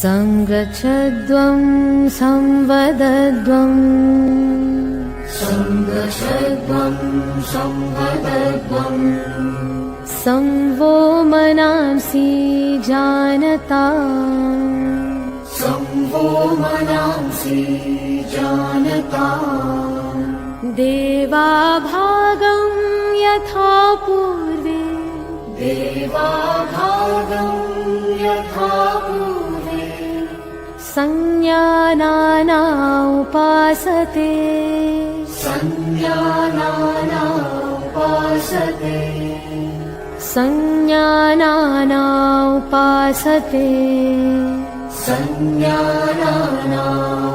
संगच्छध्वं संवदध्वं संगच्छध्वं संवदध्वं संवो मनांसि जानता संवो मनांसि जानता देवाभागं यथा पूर्वे देवाभागं यथा पूर्वे संज्ञानाना उपासते संज्ञानाना उपासते संज्ञानाना उपासते संज्ञानाना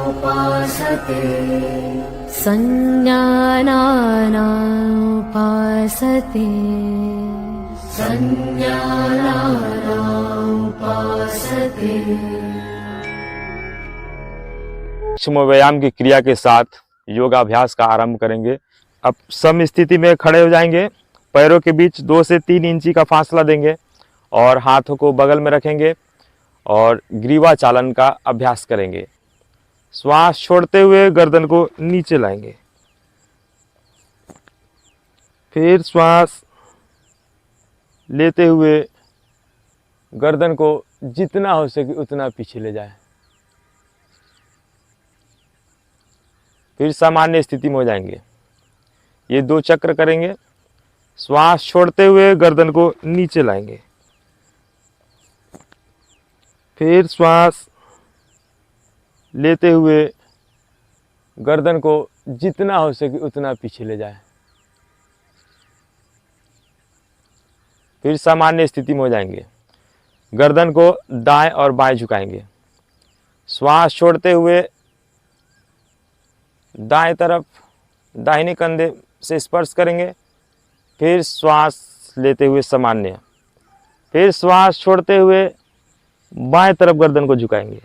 उपासते संज्ञानाना उपासते संज्ञानाना उपासते। सूक्ष्म व्यायाम की क्रिया के साथ योगाभ्यास का आरंभ करेंगे। अब सम स्थिति में खड़े हो जाएंगे, पैरों के बीच 2 से 3 इंची का फासला देंगे और हाथों को बगल में रखेंगे और ग्रीवा चालन का अभ्यास करेंगे। श्वास छोड़ते हुए गर्दन को नीचे लाएंगे, फिर श्वास लेते हुए गर्दन को जितना हो सके उतना पीछे ले जाएं। फिर सामान्य स्थिति में हो जाएंगे। ये 2 चक्र करेंगे। श्वास छोड़ते हुए गर्दन को नीचे लाएंगे, फिर श्वास लेते हुए गर्दन को जितना हो सके उतना पीछे ले जाएं। फिर सामान्य स्थिति में हो जाएंगे। गर्दन को दाएं और बाएं झुकाएंगे। श्वास छोड़ते हुए दाएं तरफ दाहिने कंधे से स्पर्श करेंगे, फिर श्वास लेते हुए सामान्य, फिर श्वास छोड़ते हुए बाएं तरफ गर्दन को झुकाएंगे,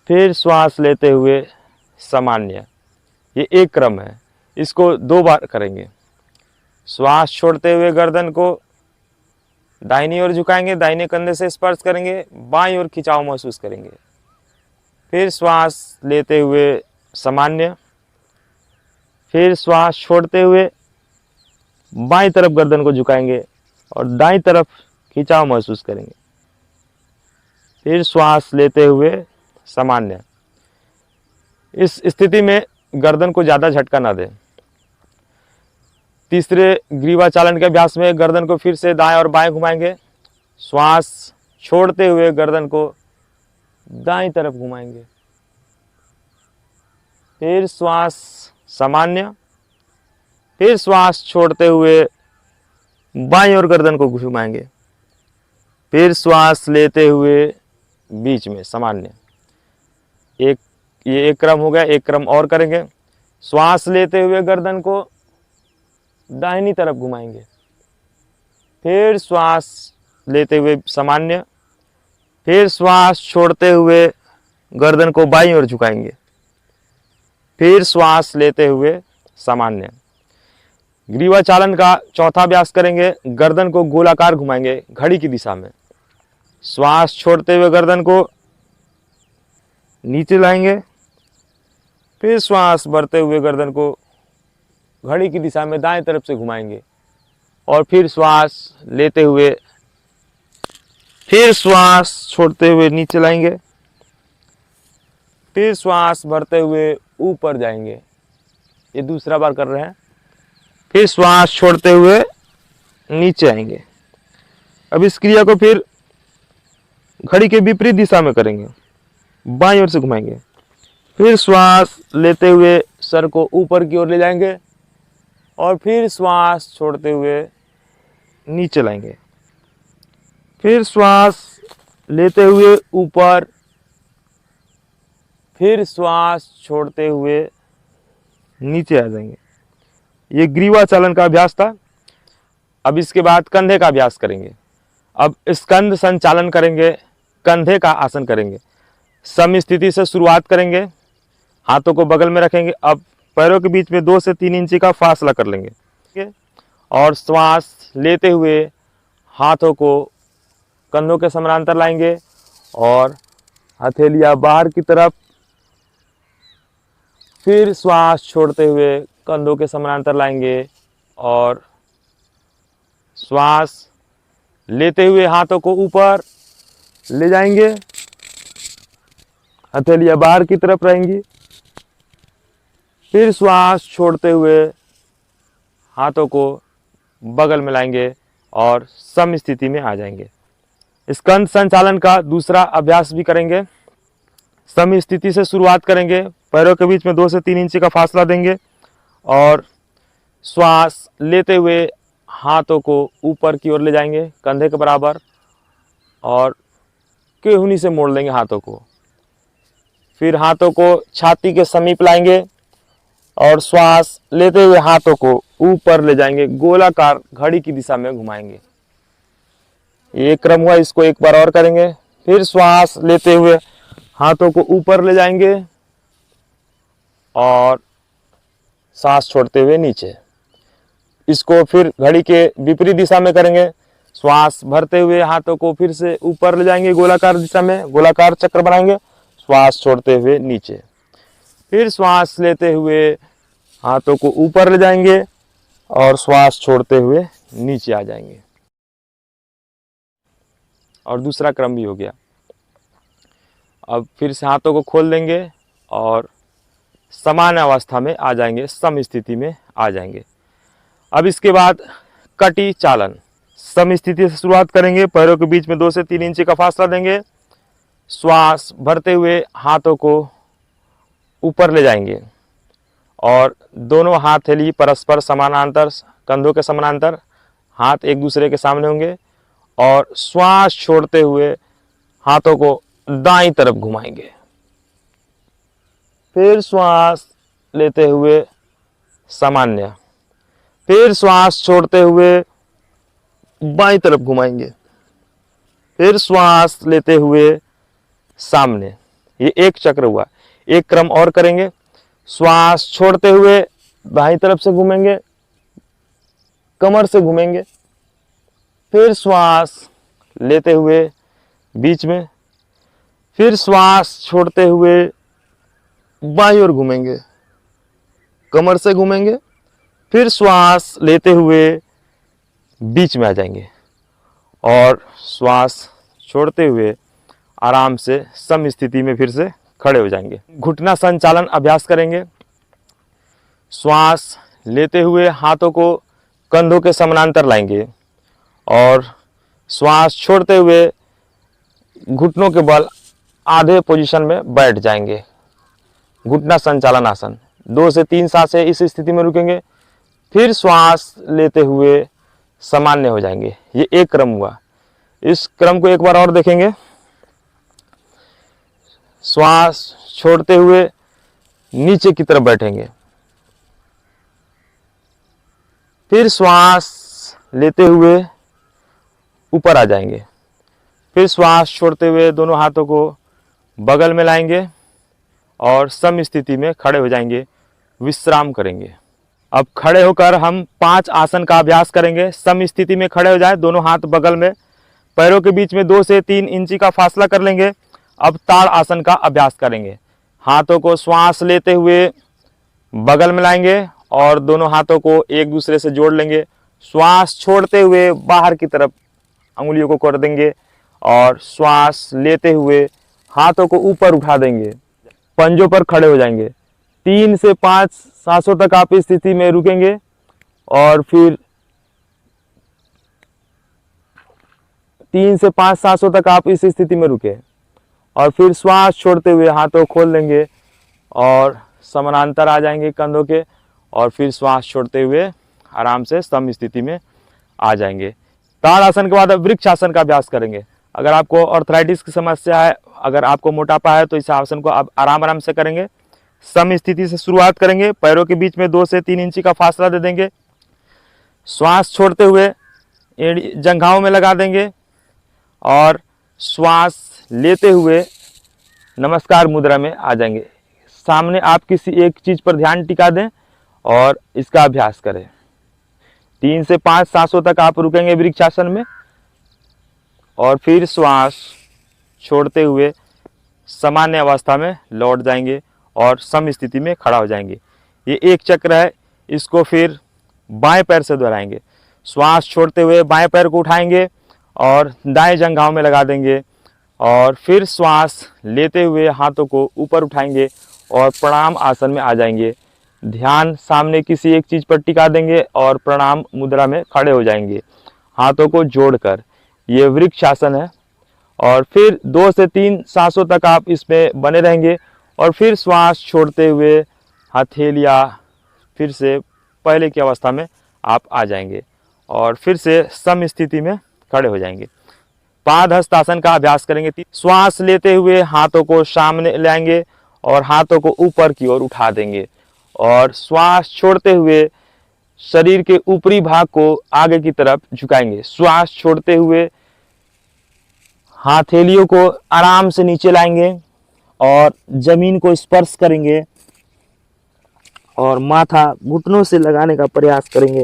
फिर श्वास लेते हुए सामान्य। ये एक क्रम है, इसको 2 बार करेंगे। श्वास छोड़ते हुए गर्दन को दाहिनी ओर झुकाएंगे, दाहिने कंधे से स्पर्श करेंगे, बाईं ओर खिंचाव महसूस करेंगे, फिर श्वास लेते हुए सामान्य, फिर श्वास छोड़ते हुए बाईं तरफ गर्दन को झुकाएंगे और दाईं तरफ खिंचाव महसूस करेंगे, फिर श्वास लेते हुए सामान्य। इस स्थिति में गर्दन को ज़्यादा झटका ना दें। तीसरे ग्रीवा चालन के अभ्यास में गर्दन को फिर से दाएं और बाएं घुमाएंगे। श्वास छोड़ते हुए गर्दन को दाईं तरफ घुमाएंगे, फिर श्वास सामान्य, फिर श्वास छोड़ते हुए बाईं ओर गर्दन को घुमाएंगे, फिर श्वास लेते हुए बीच में सामान्य। ये एक क्रम हो गया। एक क्रम और करेंगे। श्वास लेते हुए गर्दन को दाहिनी तरफ घुमाएंगे, फिर श्वास लेते हुए सामान्य, फिर श्वास छोड़ते हुए गर्दन को बाईं ओर झुकाएंगे, फिर श्वास लेते हुए सामान्य। ग्रीवा चालन का चौथा अभ्यास करेंगे। गर्दन को गोलाकार घुमाएंगे घड़ी की दिशा में। श्वास छोड़ते हुए गर्दन को नीचे लाएंगे, फिर श्वास भरते हुए गर्दन को घड़ी की दिशा में दाएं तरफ से घुमाएंगे और फिर श्वास लेते हुए फिर श्वास छोड़ते हुए नीचे लाएंगे, फिर श्वास भरते हुए ऊपर जाएंगे। ये दूसरा बार कर रहे हैं। फिर श्वास छोड़ते हुए नीचे आएंगे। अब इस क्रिया को फिर घड़ी के विपरीत दिशा में करेंगे। बाईं ओर से घुमाएंगे, फिर श्वास लेते हुए सर को ऊपर की ओर ले जाएंगे और फिर श्वास छोड़ते हुए नीचे लाएंगे, फिर श्वास लेते हुए ऊपर, फिर श्वास छोड़ते हुए नीचे आ जाएंगे। ये ग्रीवा चालन का अभ्यास था। अब इसके बाद कंधे का अभ्यास करेंगे। अब स्कंध संचालन करेंगे, कंधे का आसन करेंगे। सम स्थिति से शुरुआत करेंगे। हाथों को बगल में रखेंगे। अब पैरों के बीच में 2 से 3 इंची का फासला कर लेंगे, ठीक है। और श्वास लेते हुए हाथों को कंधों के समानांतर लाएंगे और हथेलियां बाहर की तरफ। फिर श्वास छोड़ते हुए कंधों के समानांतर लाएंगे और श्वास लेते हुए हाथों को ऊपर ले जाएंगे, हथेलियां बाहर की तरफ रहेंगी। फिर श्वास छोड़ते हुए हाथों को बगल में लाएंगे और सम स्थिति में आ जाएंगे। स्कंद संचालन का दूसरा अभ्यास भी करेंगे। सम स्थिति से शुरुआत करेंगे, पैरों के बीच में 2 से 3 इंच का फासला देंगे और श्वास लेते हुए हाथों को ऊपर की ओर ले जाएंगे कंधे के बराबर और केहूनी से मोड़ लेंगे हाथों को। फिर हाथों को छाती के समीप लाएंगे और श्वास लेते हुए हाथों को ऊपर ले जाएंगे, गोलाकार घड़ी की दिशा में घुमाएंगे। ये क्रम हुआ, इसको एक बार और करेंगे। फिर श्वास लेते हुए हाथों को ऊपर ले जाएंगे और सांस छोड़ते हुए नीचे। इसको फिर घड़ी के विपरीत दिशा में करेंगे। श्वास भरते हुए हाथों को फिर से ऊपर ले जाएंगे गोलाकार दिशा में, गोलाकार चक्र बनाएंगे, श्वास छोड़ते हुए नीचे। फिर श्वास लेते हुए हाथों को ऊपर ले जाएंगे और श्वास छोड़ते हुए नीचे आ जाएंगे। और दूसरा क्रम भी हो गया। अब फिर से हाथों को खोल देंगे और समान अवस्था में आ जाएंगे, सम स्थिति में आ जाएंगे। अब इसके बाद कटी चालन। सम स्थिति से शुरुआत करेंगे, पैरों के बीच में 2 से 3 इंच का फासला देंगे। श्वास भरते हुए हाथों को ऊपर ले जाएंगे और दोनों हथेली परस्पर समानांतर, कंधों के समानांतर, हाथ एक दूसरे के सामने होंगे और श्वास छोड़ते हुए हाथों को दाईं तरफ घुमाएंगे। फिर श्वास लेते हुए सामान्य, फिर श्वास छोड़ते हुए बाईं तरफ घुमाएंगे, फिर श्वास लेते हुए सामने। ये एक चक्र हुआ। एक क्रम और करेंगे। श्वास छोड़ते हुए बाईं तरफ से घूमेंगे, कमर से घूमेंगे, फिर श्वास लेते हुए बीच में, फिर श्वास छोड़ते हुए बाईं ओर घूमेंगे, कमर से घूमेंगे, फिर श्वास लेते हुए बीच में आ जाएंगे और श्वास छोड़ते हुए आराम से सम स्थिति में फिर से खड़े हो जाएंगे। घुटना संचालन अभ्यास करेंगे। श्वास लेते हुए हाथों को कंधों के समानांतर लाएंगे और श्वास छोड़ते हुए घुटनों के बल आधे पोजीशन में बैठ जाएंगे। घुटना संचालन आसन। 2 से 3 सांसें इस स्थिति में रुकेंगे, फिर श्वास लेते हुए सामान्य हो जाएंगे। ये एक क्रम हुआ। इस क्रम को एक बार और देखेंगे। श्वास छोड़ते हुए नीचे की तरफ बैठेंगे, फिर श्वास लेते हुए ऊपर आ जाएंगे, फिर श्वास छोड़ते हुए दोनों हाथों को बगल में लाएंगे और सम स्थिति में खड़े हो जाएंगे, विश्राम करेंगे। अब खड़े होकर हम 5 आसन का अभ्यास करेंगे। सम स्थिति में खड़े हो जाए, दोनों हाथ बगल में, पैरों के बीच में 2 से 3 इंच का फासला कर लेंगे। अब ताड़ आसन का अभ्यास करेंगे। हाथों को श्वास लेते हुए बगल में लाएंगे और दोनों हाथों को एक दूसरे से जोड़ लेंगे। श्वास छोड़ते हुए बाहर की तरफ अंगुलियों को कर देंगे और श्वास लेते हुए हाथों को ऊपर उठा देंगे, पंजों पर खड़े हो जाएंगे। 3 से 5 सांसों तक आप इस स्थिति में रुकेंगे और फिर 3 से 5 सांसों तक आप इस स्थिति में रुके और फिर श्वास छोड़ते हुए हाथों खोल लेंगे और समानांतर आ जाएंगे कंधों के और फिर श्वास छोड़ते हुए आराम से सम स्थिति में आ जाएंगे। ताड़ आसन के बाद अब वृक्ष आसन का अभ्यास करेंगे। अगर आपको आर्थराइटिस की समस्या है, अगर आपको मोटापा है, तो इस आसन को आप आराम से करेंगे। सम स्थिति से शुरुआत करेंगे। पैरों के बीच में 2 से 3 इंच का फासला दे देंगे। श्वास छोड़ते हुए जंघाओं में लगा देंगे और श्वास लेते हुए नमस्कार मुद्रा में आ जाएंगे। सामने आप किसी एक चीज पर ध्यान टिका दें और इसका अभ्यास करें। 3 से 5 सांसों तक आप रुकेंगे वृक्षासन में और फिर श्वास छोड़ते हुए सामान्य अवस्था में लौट जाएंगे और सम स्थिति में खड़ा हो जाएंगे। ये एक चक्र है। इसको फिर बाएं पैर से दोहराएंगे। श्वास छोड़ते हुए बाएं पैर को उठाएंगे और दाएं जंघाओं में लगा देंगे और फिर श्वास लेते हुए हाथों को ऊपर उठाएंगे और प्रणाम आसन में आ जाएंगे। ध्यान सामने किसी एक चीज़ पर टिका देंगे और प्रणाम मुद्रा में खड़े हो जाएंगे हाथों को जोड़कर। ये वृक्ष आसन है। और फिर 2 से 3 सांसों तक आप इसमें बने रहेंगे और फिर श्वास छोड़ते हुए हथेलियाँ फिर से पहले की अवस्था में आप आ जाएंगे और फिर से सम स्थिति में खड़े हो जाएंगे। पादहस्तासन का अभ्यास करेंगे। श्वास लेते हुए हाथों को सामने लाएंगे और हाथों को ऊपर की ओर उठा देंगे और श्वास छोड़ते हुए शरीर के ऊपरी भाग को आगे की तरफ झुकाएंगे। श्वास छोड़ते हुए हथेलियों को आराम से नीचे लाएंगे और जमीन को स्पर्श करेंगे और माथा घुटनों से लगाने का प्रयास करेंगे।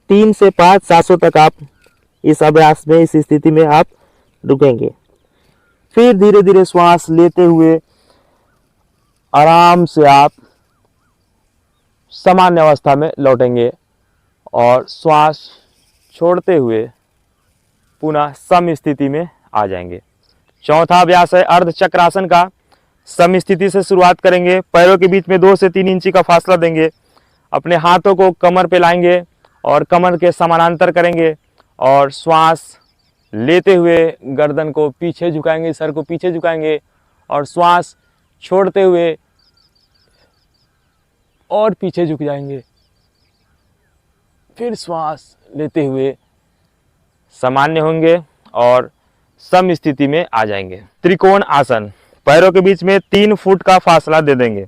3 से 5 सांसों तक आप इस अभ्यास में, इस स्थिति में आप रुकेंगे। फिर धीरे धीरे श्वास लेते हुए आराम से आप सामान्य अवस्था में लौटेंगे और श्वास छोड़ते हुए पुनः सम स्थिति में आ जाएंगे। चौथा अभ्यास है अर्ध चक्रासन का। सम स्थिति से शुरुआत करेंगे। पैरों के बीच में 2 से 3 इंची का फासला देंगे। अपने हाथों को कमर पे लाएंगे और कमर के समानांतर करेंगे और श्वास लेते हुए गर्दन को पीछे झुकाएंगे, सर को पीछे झुकाएंगे और श्वास छोड़ते हुए और पीछे झुक जाएंगे। फिर श्वास लेते हुए सामान्य होंगे और सम स्थिति में आ जाएंगे। त्रिकोण आसन। पैरों के बीच में 3 फुट का फासला दे देंगे।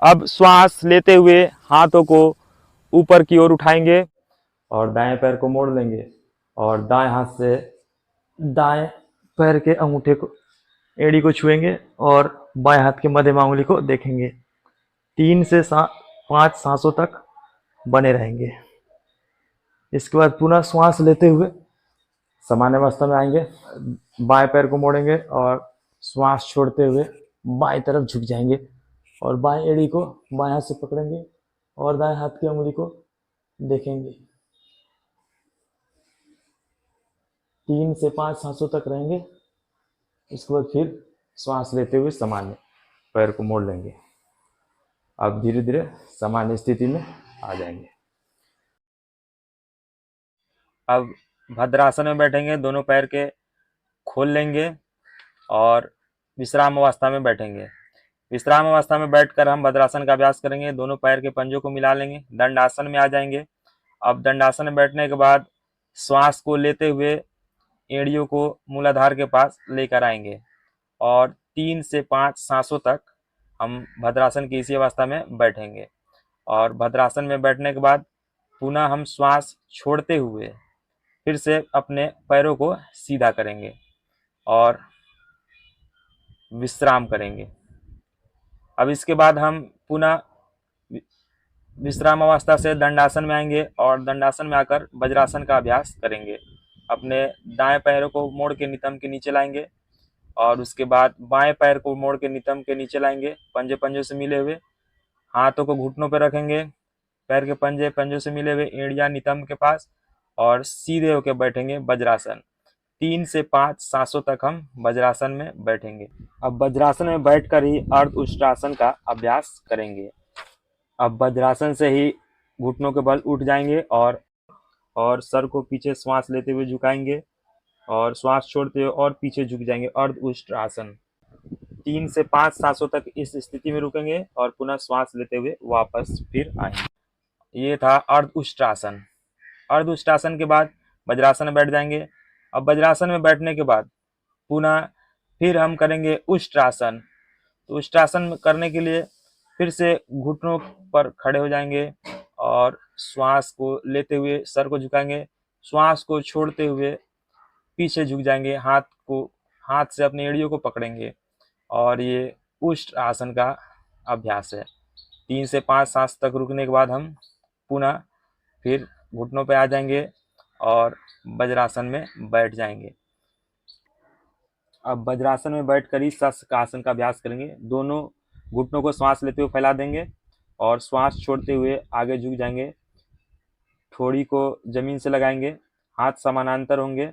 अब श्वास लेते हुए हाथों को ऊपर की ओर उठाएंगे और दाएं पैर को मोड़ लेंगे और दाएं हाथ से दाएं पैर के अंगूठे को, एड़ी को छुएंगे और बाएं हाथ के मध्यमा अंगुली को देखेंगे। 3 से 5 सांसों तक बने रहेंगे। इसके बाद पुनः श्वास लेते हुए सामान्य अवस्था में आएंगे। बाएं पैर को मोड़ेंगे और श्वास छोड़ते हुए बाएं तरफ झुक जाएंगे और बाएं एड़ी को बाएं हाथ से पकड़ेंगे और दाएं हाथ की अंगुली को देखेंगे। 3 से 5 सांसों तक रहेंगे। इसके बाद फिर श्वास लेते हुए सामान्य पैर को मोड़ लेंगे। अब धीरे धीरे सामान्य स्थिति में आ जाएंगे। अब भद्रासन में बैठेंगे। दोनों पैर के खोल लेंगे और विश्राम अवस्था में बैठेंगे। विश्राम अवस्था में बैठकर हम भद्रासन का अभ्यास करेंगे। दोनों पैर के पंजों को मिला लेंगे। दंडासन में आ जाएंगे। अब दंडासन में बैठने के बाद श्वास को लेते हुए एड़ियों को मूलाधार के पास लेकर आएंगे और 3 से 5 सांसों तक हम भद्रासन की इसी अवस्था में बैठेंगे। और भद्रासन में बैठने के बाद पुनः हम श्वास छोड़ते हुए फिर से अपने पैरों को सीधा करेंगे और विश्राम करेंगे। अब इसके बाद हम पुनः विश्राम अवस्था से दंडासन में आएंगे और दंडासन में आकर वज्रासन का अभ्यास करेंगे। अपने दाएं पैरों को मोड़ के नितंब के नीचे लाएंगे और उसके बाद बाएं पैर को मोड़ के नितंब के नीचे लाएंगे, पंजे पंजों से मिले हुए। हाथों को घुटनों पर रखेंगे, पैर के पंजे पंजों से मिले हुए, एड़ियां नितंब के पास और सीधे होकर बैठेंगे वज्रासन। 3 से 5 सांसों तक हम वज्रासन में बैठेंगे। अब वज्रासन में बैठकर ही अर्ध उष्ट्रासन का अभ्यास करेंगे। अब वज्रासन से ही घुटनों के बल उठ जाएंगे और सर को पीछे श्वास लेते हुए झुकाएंगे और श्वास छोड़ते हुए और पीछे झुक जाएंगे। अर्ध उष्ट्रासन 3 से 5 सांसों तक इस स्थिति में रुकेंगे और पुनः श्वास लेते हुए वापस फिर आएंगे। ये था अर्ध उष्ट्रासन। अर्ध उष्ट्रासन के बाद वज्रासन में बैठ जाएंगे। अब वज्रासन में बैठने के बाद पुनः फिर हम करेंगे उष्ट्रासन। तो उष्ट्रासन करने के लिए फिर से घुटनों पर खड़े हो जाएंगे और श्वास को लेते हुए सर को झुकाएंगे, श्वास को छोड़ते हुए पीछे झुक जाएंगे, हाथ से अपनी एड़ियों को पकड़ेंगे और ये उष्ट्रासन का अभ्यास है। 3 से 5 सांस तक रुकने के बाद हम पुनः फिर घुटनों पे आ जाएंगे और वज्रासन में बैठ जाएंगे। अब वज्रासन में बैठकर ही शस्त्रआसन का अभ्यास करेंगे। दोनों घुटनों को श्वास लेते हुए फैला देंगे और श्वास छोड़ते हुए आगे झुक जाएंगे। ठोड़ी को जमीन से लगाएंगे, हाथ समानांतर होंगे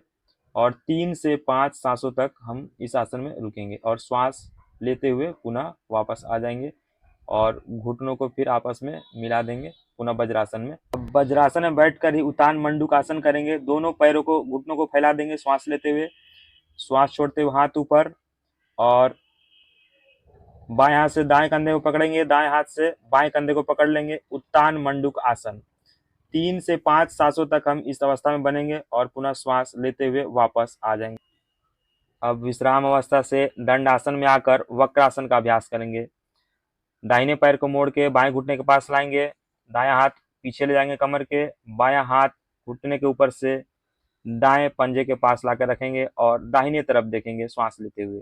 और 3 से 5 सांसों तक हम इस आसन में रुकेंगे और श्वास लेते हुए पुनः वापस आ जाएंगे और घुटनों को फिर आपस में मिला देंगे पुनः वज्रासन में। अब वज्रासन में बैठकर ही उत्तान मंडूक आसन करेंगे। दोनों पैरों को घुटनों को फैला देंगे श्वास लेते हुए, श्वास छोड़ते हुए हाथ ऊपर और बाएं हाथ से दाएं कंधे को पकड़ेंगे, दाएं हाथ से बाएं कंधे को पकड़ लेंगे। उत्तान मंडूक आसन 3 से 5 सांसों तक हम इस अवस्था में बनेंगे और पुनः श्वास लेते हुए वापस आ जाएंगे। अब विश्राम अवस्था से दंड आसन में आकर वक्रासन का अभ्यास करेंगे। दाहिने पैर को मोड़ के बाएं घुटने के पास लाएंगे, दायां हाथ पीछे ले जाएंगे कमर के, बायां हाथ घुटने के ऊपर से दाएं पंजे के पास लाकर रखेंगे और दाहिने तरफ देखेंगे श्वास लेते हुए।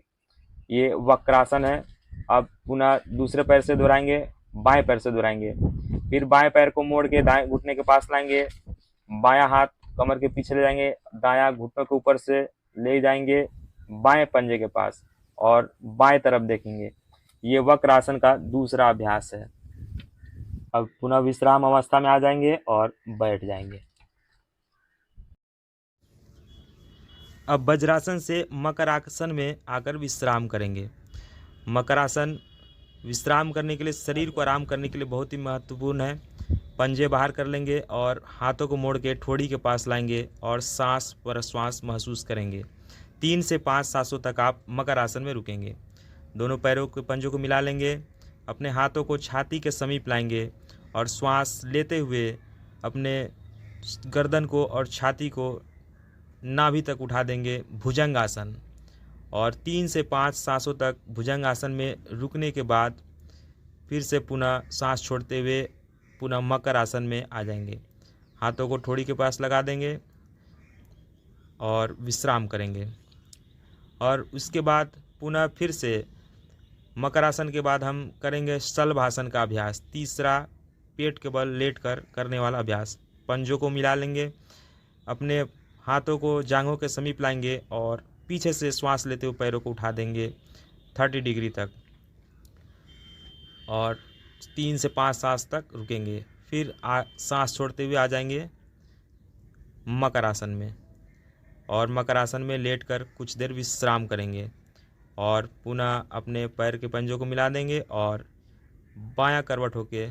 ये वक्रासन है। अब पुनः दूसरे पैर से दोहराएंगे, बाएं पैर से दोहराएंगे, फिर बाएं पैर को मोड़ के दाएं घुटने के पास लाएंगे, बायां हाथ कमर के पीछे ले जाएंगे, दायां घुटनों के ऊपर से ले जाएंगे बाएं पंजे के पास और बाएं तरफ देखेंगे। ये वक्रासन का दूसरा अभ्यास है। अब पुनः विश्राम अवस्था में आ जाएंगे और बैठ जाएंगे। अब वज्रासन से मकरासन में आकर विश्राम करेंगे। मकरासन विश्राम करने के लिए, शरीर को आराम करने के लिए बहुत ही महत्वपूर्ण है। पंजे बाहर कर लेंगे और हाथों को मोड़ के ठोड़ी के पास लाएंगे और सांस प्रश्वास महसूस करेंगे। 3 से 5 सांसों तक आप मकर आसन में रुकेंगे। दोनों पैरों के पंजों को मिला लेंगे, अपने हाथों को छाती के समीप लाएंगे और श्वास लेते हुए अपने गर्दन को और छाती को नाभि तक उठा देंगे, भुजंग आसन। और 3 से 5 सांसों तक भुजंग आसन में रुकने के बाद फिर से पुनः सांस छोड़ते हुए पुनः मकर आसन में आ जाएंगे। हाथों को ठोड़ी के पास लगा देंगे और विश्राम करेंगे। और उसके बाद पुनः फिर से मकर आसन के बाद हम करेंगे शलभासन का अभ्यास। तीसरा पेट के बल लेटकर करने वाला अभ्यास। पंजों को मिला लेंगे, अपने हाथों को जांघों के समीप लाएंगे और पीछे से श्वास लेते हुए पैरों को उठा देंगे 30 डिग्री तक और 3 से 5 सांस तक रुकेंगे। फिर सांस छोड़ते हुए आ जाएंगे मकर आसन में और मकर आसन में लेटकर कुछ देर विश्राम करेंगे और पुनः अपने पैर के पंजों को मिला देंगे और बायां करवट होके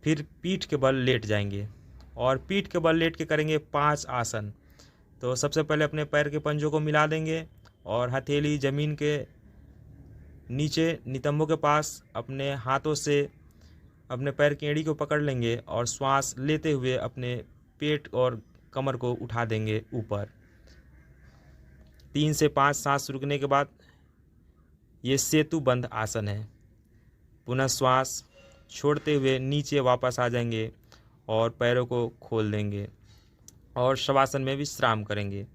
फिर पीठ के बल लेट जाएंगे और पीठ के बल लेट के करेंगे 5 आसन। तो सबसे पहले अपने पैर के पंजों को मिला देंगे और हथेली ज़मीन के नीचे नितंबों के पास अपने हाथों से अपने पैर की एड़ी को पकड़ लेंगे और श्वास लेते हुए अपने पेट और कमर को उठा देंगे ऊपर। 3 से 5 सांस रुकने के बाद ये सेतु बंध आसन है। पुनः श्वास छोड़ते हुए नीचे वापस आ जाएंगे और पैरों को खोल देंगे और शवासन में विश्राम करेंगे।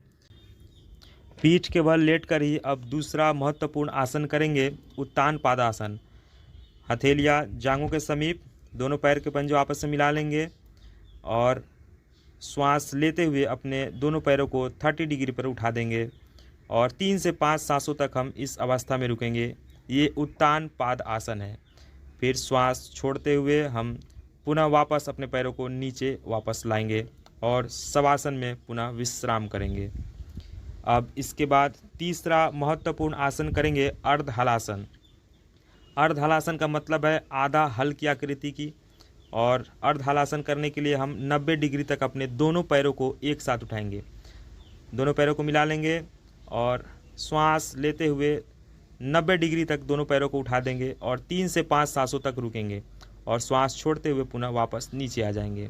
पीठ के बल लेटकर ही अब दूसरा महत्वपूर्ण आसन करेंगे, उत्तान पादासन। हथेलियाँ जांघों के समीप, दोनों पैर के पंजों आपस में मिला लेंगे और श्वास लेते हुए अपने दोनों पैरों को 30 डिग्री पर उठा देंगे और 3 से 5 सांसों तक हम इस अवस्था में रुकेंगे। ये उत्तान पाद आसन है। फिर श्वास छोड़ते हुए हम पुनः वापस अपने पैरों को नीचे वापस लाएंगे और शवासन में पुनः विश्राम करेंगे। अब इसके बाद तीसरा महत्वपूर्ण आसन करेंगे अर्धहलासन। अर्धहलासन का मतलब है आधा हल की आकृति की। और अर्धहलासन करने के लिए हम 90 डिग्री तक अपने दोनों पैरों को एक साथ उठाएंगे, दोनों पैरों को मिला लेंगे और श्वास लेते हुए 90 डिग्री तक दोनों पैरों को उठा देंगे और 3 से 5 सांसों तक रुकेंगे और श्वास छोड़ते हुए पुनः वापस नीचे आ जाएंगे।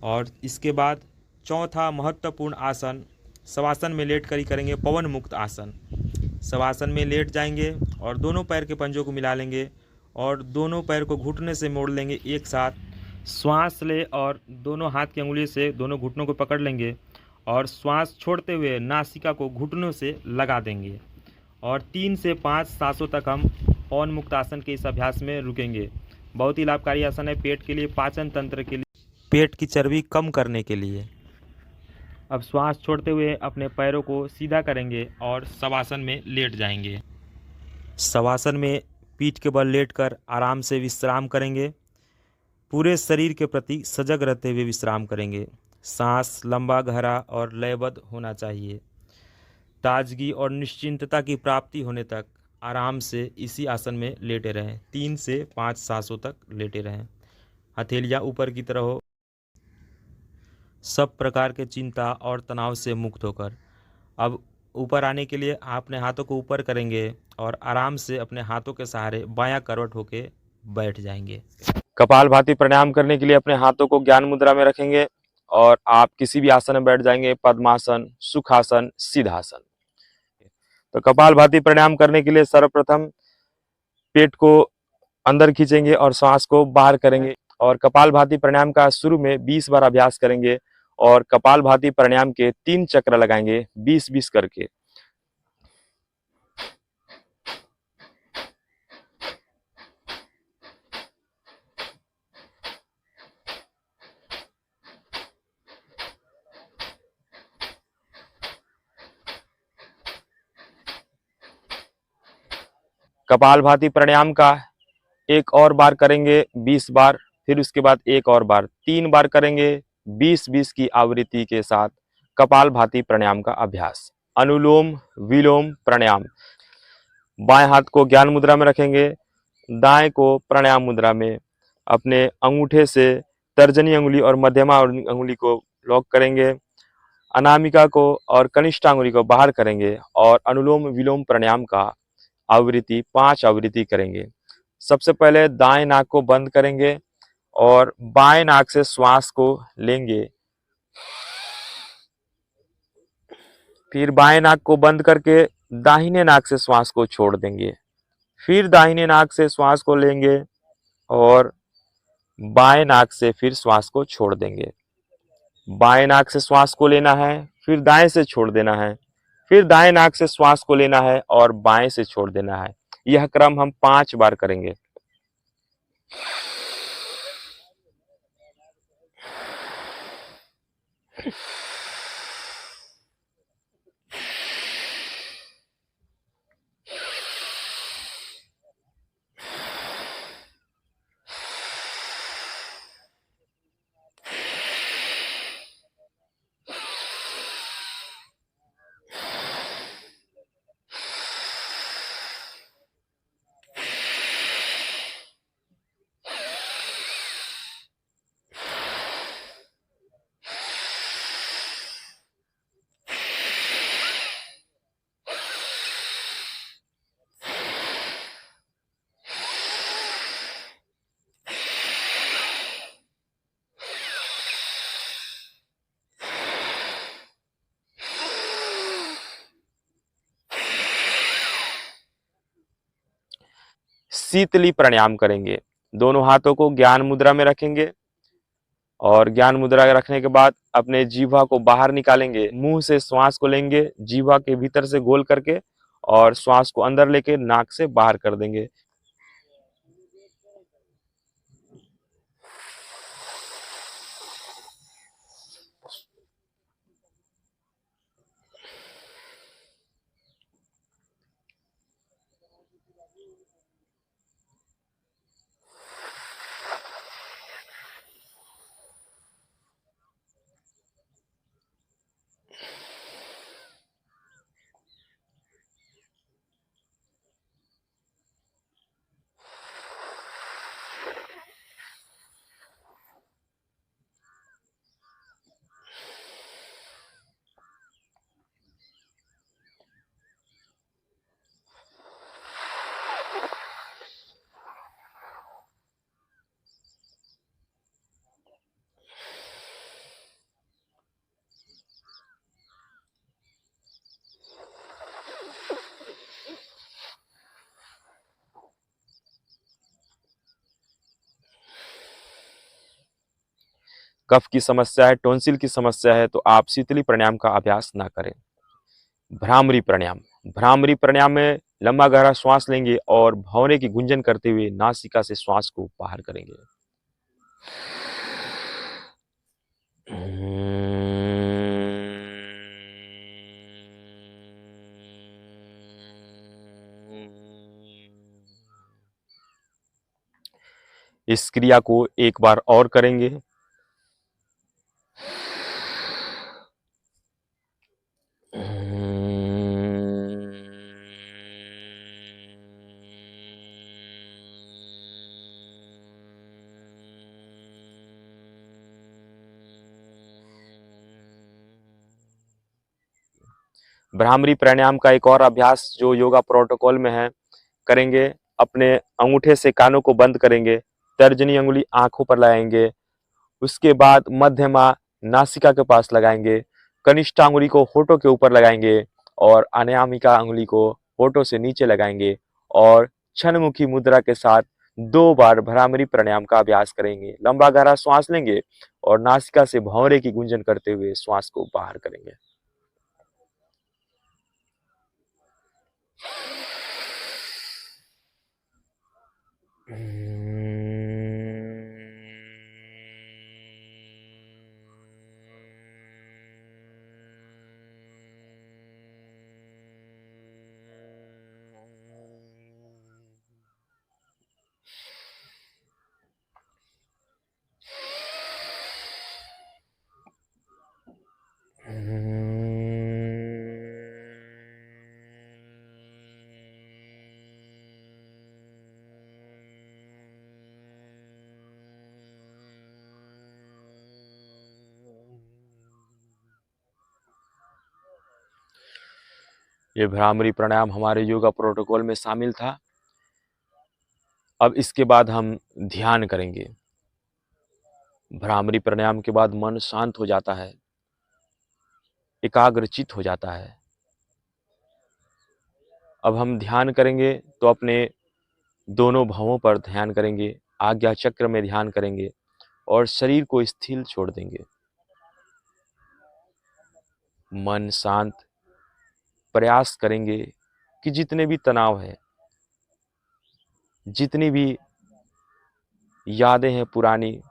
और इसके बाद चौथा महत्वपूर्ण आसन शवासन में लेट कर ही करेंगे, पवन मुक्त आसन। शवासन में लेट जाएंगे और दोनों पैर के पंजों को मिला लेंगे और दोनों पैर को घुटने से मोड़ लेंगे एक साथ। श्वास ले और दोनों हाथ की अंगुली से दोनों घुटनों को पकड़ लेंगे और श्वास छोड़ते हुए नासिका को घुटनों से लगा देंगे और 3 से 5 सांसों तक हम पवन मुक्त आसन के इस अभ्यास में रुकेंगे। बहुत ही लाभकारी आसन है पेट के लिए, पाचन तंत्र के लिए, पेट की चर्बी कम करने के लिए। अब श्वास छोड़ते हुए अपने पैरों को सीधा करेंगे और शवासन में लेट जाएंगे। शवासन में पीठ के बल लेटकर आराम से विश्राम करेंगे। पूरे शरीर के प्रति सजग रहते हुए विश्राम करेंगे। सांस लंबा, गहरा और लयबद्ध होना चाहिए। ताजगी और निश्चिंतता की प्राप्ति होने तक आराम से इसी आसन में लेटे रहें। 3 से 5 सांसों तक लेटे रहें। हथेलियाँ ऊपर की तरफ हो, सब प्रकार के चिंता और तनाव से मुक्त होकर। अब ऊपर आने के लिए अपने हाथों को ऊपर करेंगे और आराम से अपने हाथों के सहारे बायां करवट होके बैठ जाएंगे। कपालभाति प्राणायाम करने के लिए अपने हाथों को ज्ञान मुद्रा में रखेंगे और आप किसी भी आसन में बैठ जाएंगे। पद्मासन, सुखासन, सिद्धासन। तो कपालभाति प्राणायाम करने के लिए सर्वप्रथम पेट को अंदर खींचेंगे और श्वास को बाहर करेंगे और कपालभाति प्राणायाम का शुरू में 20 बार अभ्यास करेंगे और कपालभाति प्राणायाम के 3 चक्र लगाएंगे 20-20 करके। कपालभाति प्राणायाम का एक और बार करेंगे 20 बार, फिर उसके बाद एक और बार 3 बार करेंगे 20-20 की आवृत्ति के साथ कपालभाति प्राणायाम का अभ्यास। अनुलोम विलोम प्राणायाम। बाएं हाथ को ज्ञान मुद्रा में रखेंगे, दाएं को प्राणायाम मुद्रा में। अपने अंगूठे से तर्जनी अंगुली और मध्यमा अंगुली को लॉक करेंगे। अनामिका को और कनिष्ठ अंगुली को बाहर करेंगे और अनुलोम विलोम प्राणायाम का आवृत्ति 5 आवृत्ति करेंगे। सबसे पहले दाएं नाक को बंद करेंगे और बाएं नाक से श्वास को लेंगे। फिर बाएं नाक को बंद करके दाहिने नाक से श्वास को छोड़ देंगे। फिर दाहिने नाक से श्वास को लेंगे और बाएं नाक से फिर श्वास को छोड़ देंगे। बाएं नाक से श्वास को लेना है, फिर दाएं से छोड़ देना है, फिर दाएं नाक से श्वास को लेना है और बाएं से छोड़ देना है। यह क्रम हम 5 बार करेंगे। शीतली प्राणायाम करेंगे। दोनों हाथों को ज्ञान मुद्रा में रखेंगे और ज्ञान मुद्रा रखने के बाद अपने जीवा को बाहर निकालेंगे। मुंह से श्वास को लेंगे जीवा के भीतर से गोल करके और श्वास को अंदर लेके नाक से बाहर कर देंगे। कफ की समस्या है, टॉन्सिल की समस्या है तो आप शीतली प्राणायाम का अभ्यास ना करें। भ्रामरी प्राणायाम। भ्रामरी प्राणायाम में लंबा गहरा श्वास लेंगे और भौंरे की गुंजन करते हुए नासिका से श्वास को बाहर करेंगे। इस क्रिया को एक बार और करेंगे। भ्रामरी प्राणायाम का एक और अभ्यास जो योगा प्रोटोकॉल में है करेंगे। अपने अंगूठे से कानों को बंद करेंगे, तर्जनी अंगुली आंखों पर लगाएंगे, उसके बाद मध्यमा नासिका के पास लगाएंगे, कनिष्ठ अंगुली को होठों के ऊपर लगाएंगे और अनामिका अंगुली को होठों से नीचे लगाएंगे और छनमुखी मुद्रा के साथ 2 बार भ्रामरी प्राणायाम का अभ्यास करेंगे। लंबा गहरा श्वास लेंगे और नासिका से भंवरे की गुंजन करते हुए श्वास को बाहर करेंगे। ये भ्रामरी प्राणायाम हमारे योगा प्रोटोकॉल में शामिल था। अब इसके बाद हम ध्यान करेंगे। भ्रामरी प्राणायाम के बाद मन शांत हो जाता है, एकाग्रचित हो जाता है। अब हम ध्यान करेंगे तो अपने दोनों भवों पर ध्यान करेंगे, आज्ञा चक्र में ध्यान करेंगे और शरीर को स्थिर छोड़ देंगे। मन शांत, प्रयास करेंगे कि जितने भी तनाव है, जितनी भी यादें हैं पुरानी,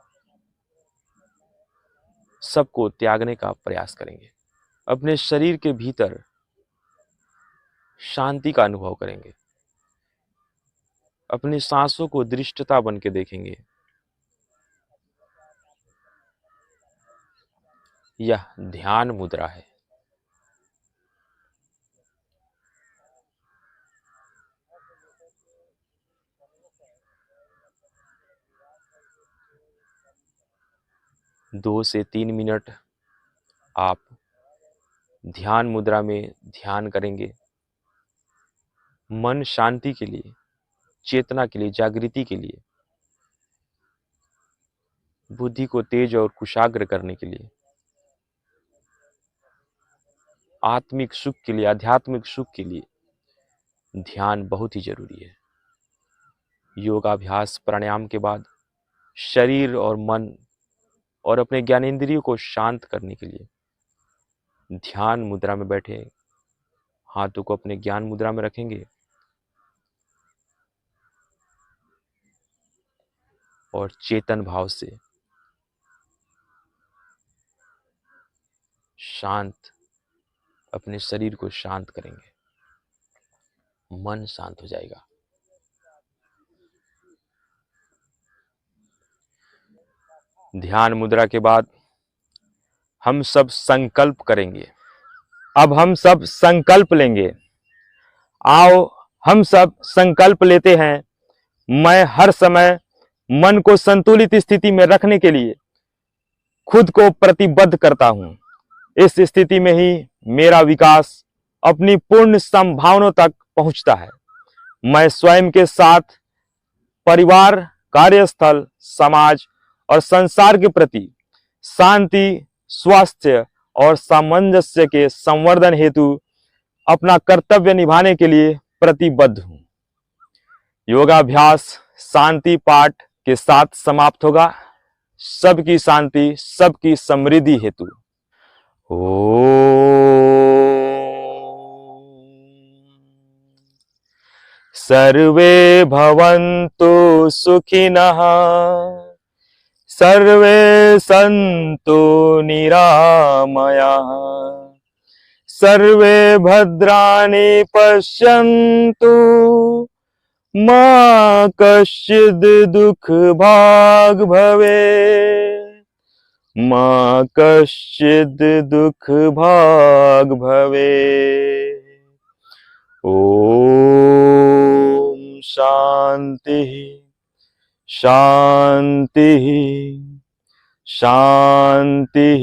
सबको त्यागने का प्रयास करेंगे। अपने शरीर के भीतर शांति का अनुभव करेंगे। अपनी सांसों को दृष्टता बन के देखेंगे। यह ध्यान मुद्रा है। दो से 3 मिनट आप ध्यान मुद्रा में ध्यान करेंगे। मन शांति के लिए, चेतना के लिए, जागृति के लिए, बुद्धि को तेज और कुशाग्र करने के लिए, आत्मिक सुख के लिए, आध्यात्मिक सुख के लिए ध्यान बहुत ही जरूरी है। योगाभ्यास प्राणायाम के बाद शरीर और मन और अपने ज्ञानेंद्रियों को शांत करने के लिए ध्यान मुद्रा में बैठे हाथों को अपने ज्ञान मुद्रा में रखेंगे और चेतन भाव से शांत अपने शरीर को शांत करेंगे। मन शांत हो जाएगा। ध्यान मुद्रा के बाद हम सब संकल्प करेंगे। अब हम सब संकल्प लेंगे। आओ हम सब संकल्प लेते हैं। मैं हर समय मन को संतुलित स्थिति में रखने के लिए खुद को प्रतिबद्ध करता हूं। इस स्थिति में ही मेरा विकास अपनी पूर्ण संभावनाओं तक पहुंचता है। मैं स्वयं के साथ, परिवार, कार्यस्थल, समाज और संसार के प्रति शांति, स्वास्थ्य और सामंजस्य के संवर्धन हेतु अपना कर्तव्य निभाने के लिए प्रतिबद्ध हूं। योगाभ्यास शांति पाठ के साथ समाप्त होगा। सबकी शांति, सबकी समृद्धि हेतु। सर्वे भवन्तु सुखिनः, सर्वे सन्तु निरामयाः, सर्वे भद्राणि पश्यन्तु मा कश्चिद् दुःख भाग भवे, मा कश्चिद् दुःख भाग भवे। ओम शांति शांति शांति।